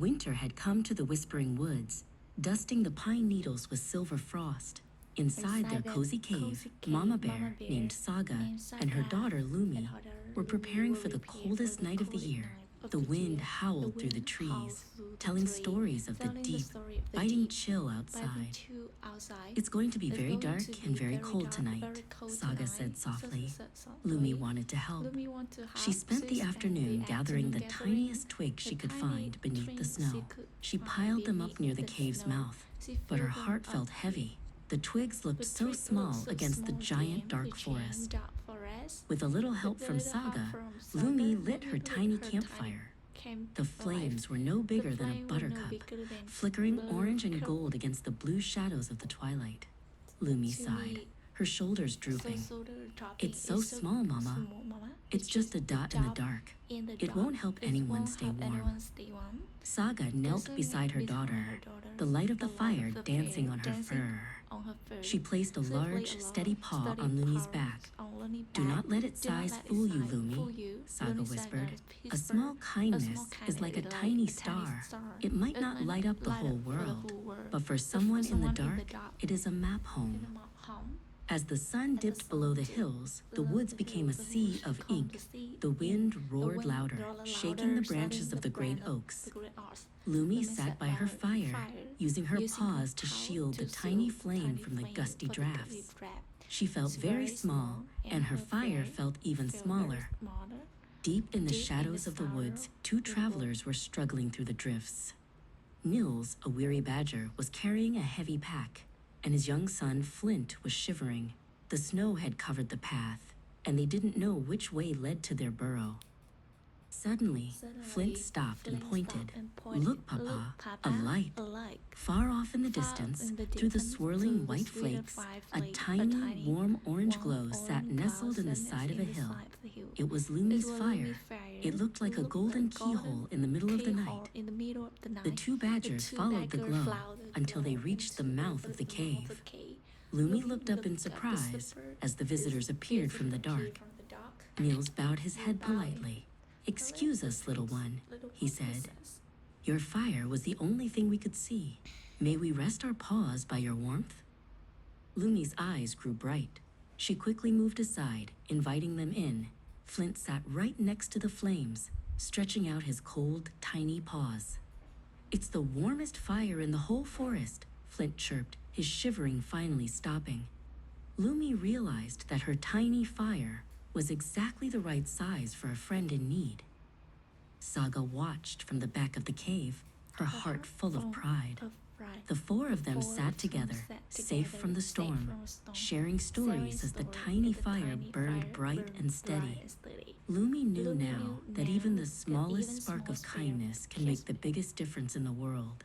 Winter had come to the Whispering Woods, dusting the pine needles with silver frost. Inside their cozy cave, Mama Bear, named Saga, and her daughter Lumi were preparing for the coldest night of the year. The wind howled through the trees, telling stories of the deep, biting chill outside. "It's going to be very dark and very cold tonight," Saga said softly. Lumi wanted to help. She spent the afternoon gathering the tiniest twigs she could find beneath the snow. She piled them up near the cave's mouth, but her heart felt heavy. The twigs looked so small against the giant dark forest. With a little help from Saga, Lumi lit her tiny campfire. The flames were no bigger than a buttercup, flickering orange and gold against the blue shadows of the twilight. Lumi sighed, her shoulders drooping. "It's so small, Mama. It's just a dot in the dark. It won't help anyone stay warm." Saga knelt beside her daughter, the light of the fire dancing on her fur. She placed a large, steady paw on Lumi's back. "Do not let its size fool you, Lumi," Saga whispered. "A small kindness is like a tiny star. It might not light up the whole world, but for someone in the dark, it is a map home." As the sun dipped below the hills, the woods became a sea of ink. The wind roared louder, shaking the branches of the great oaks. Lumi sat by her fire, using her paws to shield the tiny flame from the gusty drafts. She felt very small, and her fire felt even smaller. Deep in the shadows of the woods, two travelers were struggling through the drifts. Nils, a weary badger, was carrying a heavy pack, and his young son, Flint, was shivering. The snow had covered the path, and they didn't know which way led to their burrow. Suddenly, Flint stopped and pointed. "Look, Papa, a light." Far off in the distance, through the swirling white flakes, a tiny, warm orange glow sat nestled in the side of a hill. It was Lumi's fire. It looked like a golden keyhole in the middle of the night. The two badgers followed the glow until they reached the mouth of the cave. Lumi looked up in surprise as the visitors appeared from the dark. Nils bowed his head politely. "Excuse us, little one," he said. "Your fire was the only thing we could see. May we rest our paws by your warmth?" Lumi's eyes grew bright. She quickly moved aside, inviting them in. Flint sat right next to the flames, stretching out his cold, tiny paws. "It's the warmest fire in the whole forest," Flint chirped, his shivering finally stopping. Lumi realized that her tiny fire was exactly the right size for a friend in need. Saga watched from the back of the cave, her heart full of pride. The four of them sat together, safe from the storm, sharing stories as the tiny fire burned bright and steady. Lumi knew now that even the smallest spark of kindness can make the biggest difference in the world.